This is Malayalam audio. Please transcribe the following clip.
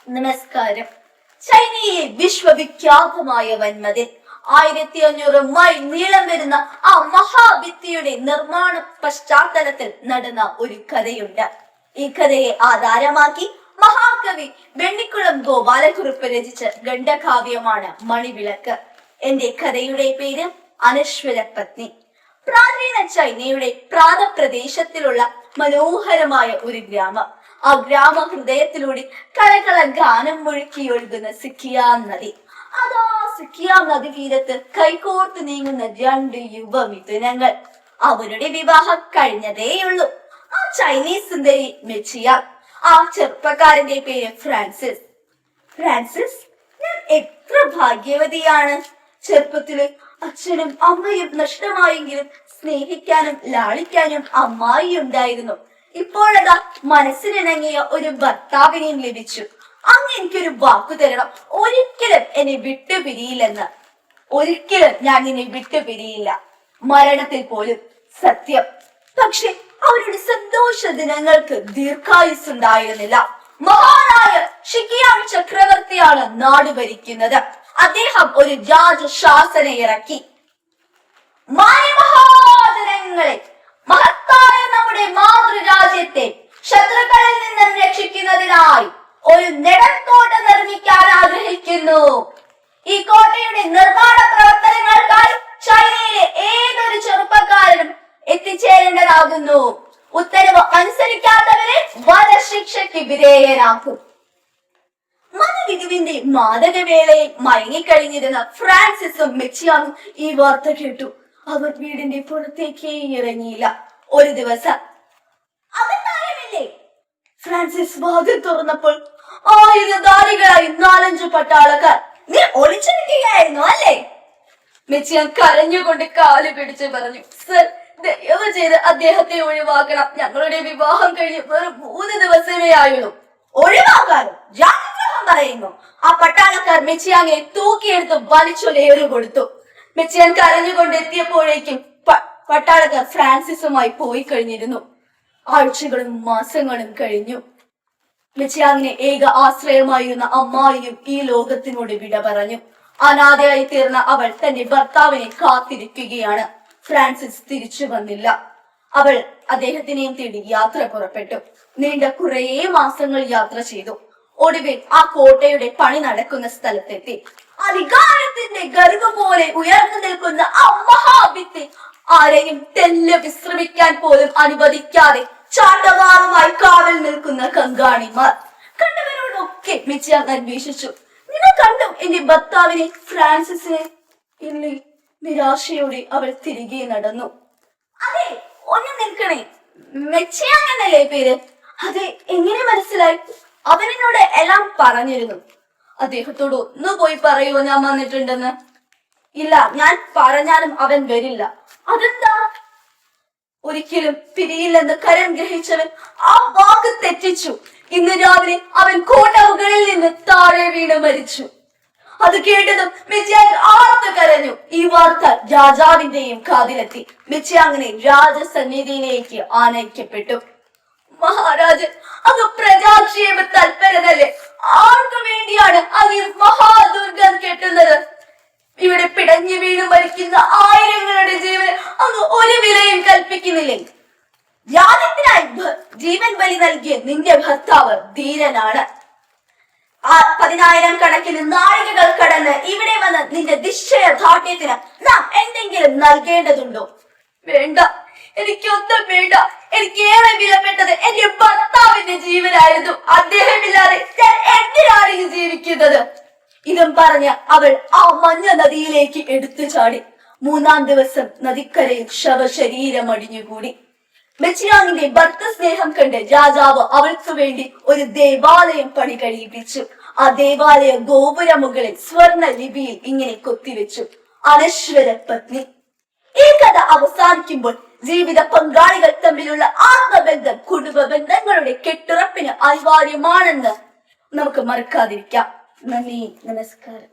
നമസ്കാരം. ചൈനയിലെ വിശ്വവിഖ്യാതമായ വൻമതിൽ 1500 മൈൽ നീളം വരുന്ന ആ മഹാഭിത്തിയുടെ നിർമ്മാണ പശ്ചാത്തലത്തിൽ നടന്ന ഒരു കഥയുണ്ട്. ഈ കഥയെ ആധാരമാക്കി മഹാകവി വെണ്ണിക്കുളം ഗോപാലകുറുപ്പ് രചിച്ച ഖണ്ഡകാവ്യമാണ് മണിവിളക്ക്. എന്റെ കഥയുടെ പേര് അനശ്വര പത്നി. പ്രാചീന ചൈനയുടെ പ്രാന്തപ്രദേശത്തിലുള്ള മനോഹരമായ ഒരു ഗ്രാമം. ആ ഗ്രാമ ഹൃദയത്തിലൂടെ കളകള ഗാനം മുഴുക്കി ഒഴുകുന്ന സിക്കിയാം നദി. അതാ സിക്കിയാം നദി തീരത്ത് കൈകോർത്ത് നീങ്ങുന്ന 2 യുവമിഥുനങ്ങൾ. അവരുടെ വിവാഹം കഴിഞ്ഞതേയുള്ളൂ. ആ ചൈനീസ് സുന്ദരി മെച്ചിയാ, ആ ചെറുപ്പക്കാരന്റെ പേര് ഫ്രാൻസിസ്. ഫ്രാൻസിസ്, ഞാൻ എത്ര ഭാഗ്യവതിയാണ്. ചെറുപ്പത്തില് അച്ഛനും അമ്മയും നഷ്ടമായെങ്കിലും സ്നേഹിക്കാനും ലാളിക്കാനും അമ്മായി ഉണ്ടായിരുന്നു. ഇപ്പോഴതാ മനസ്സിനിണങ്ങിയ ഒരു ഭർത്താവിനെയും ലഭിച്ചു. അങ്ങ് എനിക്കൊരു വാക്കു തരണം, ഒരിക്കലും എന്നെ വിട്ടുപിരിയില്ലെന്ന്. ഒരിക്കലും ഞാൻ നിന്നെ വിട്ടുപിരിയില്ല, മരണത്തിൽ പോലും. സത്യം. പക്ഷെ അവരുടെ സന്തോഷ ദിനങ്ങൾക്ക് ദീർഘായുസ് ഉണ്ടായിരുന്നില്ല. മഹാനായ ഷിക്കിയാങ് ചക്രവർത്തിയാണ് നാട് ഭരിക്കുന്നത്. അദ്ദേഹം ഒരു രാജശാസന ഇറക്കി. മഹാജനങ്ങളെ, മഹത്തായ നമ്മുടെ മാതൃരാജ്യത്തെ ശത്രുക്കളിൽ നിന്നും രക്ഷിക്കുന്നതിനായി ഒരു നെടുങ്കോട്ട നിർമ്മിക്കാൻ ആഗ്രഹിക്കുന്നു. ഈ കോട്ടയുടെ നിർമ്മാണ പ്രവർത്തനങ്ങൾക്കായി ചൈനയിലെ ഏതൊരു ചെറുപ്പക്കാരനും എത്തിച്ചേരേണ്ടതാകുന്നു. ഉത്തരവ് അനുസരിക്കാത്തവരെ വധശിക്ഷയ്ക്ക് വിധേയരാക്കും. മതവിധുവിന്റെ മാദകവേളയിൽ മയങ്ങിക്കഴിഞ്ഞിരുന്ന ഫ്രാൻസിസും മെച്ചിയാങ്ങും ഈ വാർത്ത കേട്ടു. അവർ വീടിന്റെ പുറത്തേക്കേ ഇറങ്ങിയില്ല. ഒരു ദിവസം അകത്താരമില്ലേ? ഫ്രാൻസിസ് വാതിൽ തുറന്നപ്പോൾ ആയുധധാരികളായി 4-5 പട്ടാളക്കാർ. നീ ഒളിച്ചിരിക്കുകയായിരുന്നു അല്ലേ? മെച്ചിയാൻ കരഞ്ഞുകൊണ്ട് കാല് പിടിച്ച് പറഞ്ഞു, സർ, ദയവ് ചെയ്ത് അദ്ദേഹത്തെ ഒഴിവാക്കണം. ഞങ്ങളുടെ വിവാഹം കഴിഞ്ഞ് വെറും 3 ദിവസമേ ആയുള്ളൂ. ഒഴിവാക്കാനും ജാഗ്രത പറയുന്നു. ആ പട്ടാളക്കാർ മെച്ചിയാങ്ങെ തൂക്കിയെടുത്ത് വലിച്ചൊലേറ് കൊടുത്തു. മെച്ചിയാൻ കരഞ്ഞുകൊണ്ട് എത്തിയപ്പോഴേക്കും പട്ടാളക്കാർ ഫ്രാൻസിസുമായി പോയി കഴിഞ്ഞിരുന്നു. ആഴ്ചകളും മാസങ്ങളും കഴിഞ്ഞു. മെച്ചിയാങ്ങിനെ ഏക ആശ്രയമായിരുന്ന അമ്മായിയും ഈ ലോകത്തിനോട് വിട പറഞ്ഞു. അനാഥയായി തീർന്ന അവൾ തന്റെ ഭർത്താവിനെ കാത്തിരിക്കുകയാണ്. ഫ്രാൻസിസ് തിരിച്ചു വന്നില്ല. അവൾ അദ്ദേഹത്തിനെയും തേടി യാത്ര പുറപ്പെട്ടു. നീണ്ട കുറേ മാസങ്ങൾ യാത്ര ചെയ്തു. ഒടുവിൽ ആ കോട്ടയുടെ പണി നടക്കുന്ന സ്ഥലത്തെത്തി. അധികാരത്തിന്റെ ഗർഭ പോലെ ഉയർന്നു നിൽക്കുന്ന ആ മഹാഭിത്തി ആരെയും തെല്ല് വിശ്രമിക്കാൻ പോലും അനുവദിക്കാതെ ചാട്ടവാറുമായി കാവൽ നിൽക്കുന്ന കങ്കാണിമാർ. കണ്ടവരോടൊക്കെ മെച്ചിയാങ് അന്വേഷിച്ചു. നിങ്ങൾ കണ്ടു എന്റെ ഭർത്താവിനെ, ഫ്രാൻസിസിനെ? ഇല്ലേ. നിരാശയോടെ അവൾ തിരികെ നടന്നു. അതെ, ഒന്ന് നിൽക്കണേ, മെച്ചിയാങ് എന്നല്ലേ പേര്? അതെ, എങ്ങനെ മനസ്സിലായി? അവനോട് എല്ലാം പറഞ്ഞിരുന്നു. അദ്ദേഹത്തോട് ഒന്ന് പോയി പറയോ ഞാൻ വന്നിട്ടുണ്ടെന്ന്? ഇല്ല, ഞാൻ പറഞ്ഞാലും അവൻ വരില്ല. അതെന്താ? ഒരിക്കലും പിരിയില്ലെന്ന് കരം ഗ്രഹിച്ചവൻ ആ വാക്ക് തെറ്റിച്ചു. ഇന്ന് രാവിലെ അവൻ കോട്ടമുകളിൽ നിന്ന് താഴെ വീണ് മരിച്ചു. അത് കേട്ടതും മെച്ചിയാങ് ആർത്തു കരഞ്ഞു. ഈ വാർത്ത രാജാവിന്റെയും കാതിലെത്തി. മെച്ചിയാങ്ങിനെ രാജസന്നിധിയിലേക്ക് ആനയിക്കപ്പെട്ടു. മഹാരാജൻ, അങ്ങ് പ്രജാക്ഷേമ തൽപരനല്ലേ? ആർക്കു വേണ്ടിയാണ് അങ്ങ് മഹാദുർഗം കെട്ടുന്നത്? ഇവിടെ പിടഞ്ഞു വീണ് മരിക്കുന്ന ആയിരങ്ങളുടെ ജീവൻ അങ്ങ് ഒരു വിലയും കൽപ്പിക്കുന്നില്ലേ? രാജ്യത്തിനായി ജീവൻ ബലി നൽകിയ നിന്റെ ഭർത്താവ് ധീരനാണ്. 10,000 കണക്കിന് നാഴികകൾ കടന്ന് ഇവിടെ വന്ന് നിന്റെ നിശ്ചയദാർഢ്യത്തിന് നാം എന്തെങ്കിലും നൽകേണ്ടതുണ്ടോ? വേണ്ട, എനിക്കൊന്നും വേണ്ട. എനിക്ക് ഏറെ വിലപ്പെട്ടത് എന്റെ ഭർത്താവിന്റെ ജീവനായിരുന്നു. അദ്ദേഹമില്ലാതെ ഞാൻ എന്തിനാണ് ജീവിക്കുന്നത്? ഇതും പറഞ്ഞ് അവൾ ആ മഞ്ഞ നദിയിലേക്ക് എടുത്തു ചാടി. 3-ാം ദിവസം നദിക്കരയിൽ ശവശരീരം അടിഞ്ഞുകൂടി. മെച്ചിയാങ്ങിന്റെ ഭർത്ത സ്നേഹം കണ്ട് രാജാവ് അവൾക്ക് വേണ്ടി ഒരു ദേവാലയം പണി കഴിയിപ്പിച്ചു. ആ ദേവാലയ ഗോപുര മുകളിൽ സ്വർണ ലിപിയിൽ ഇങ്ങനെ കൊത്തിവെച്ചു, അനശ്വര പത്നി. ഈ കഥ അവസാനിക്കുമ്പോൾ ജീവിത പങ്കാളികൾ തമ്മിലുള്ള ആത്മബന്ധം കുടുംബ ബന്ധങ്ങളുടെ കെട്ടുറപ്പിന് അനിവാര്യമാണെന്ന് നമുക്ക് മറക്കാതിരിക്കാം. നന്ദി, നമസ്കാരം.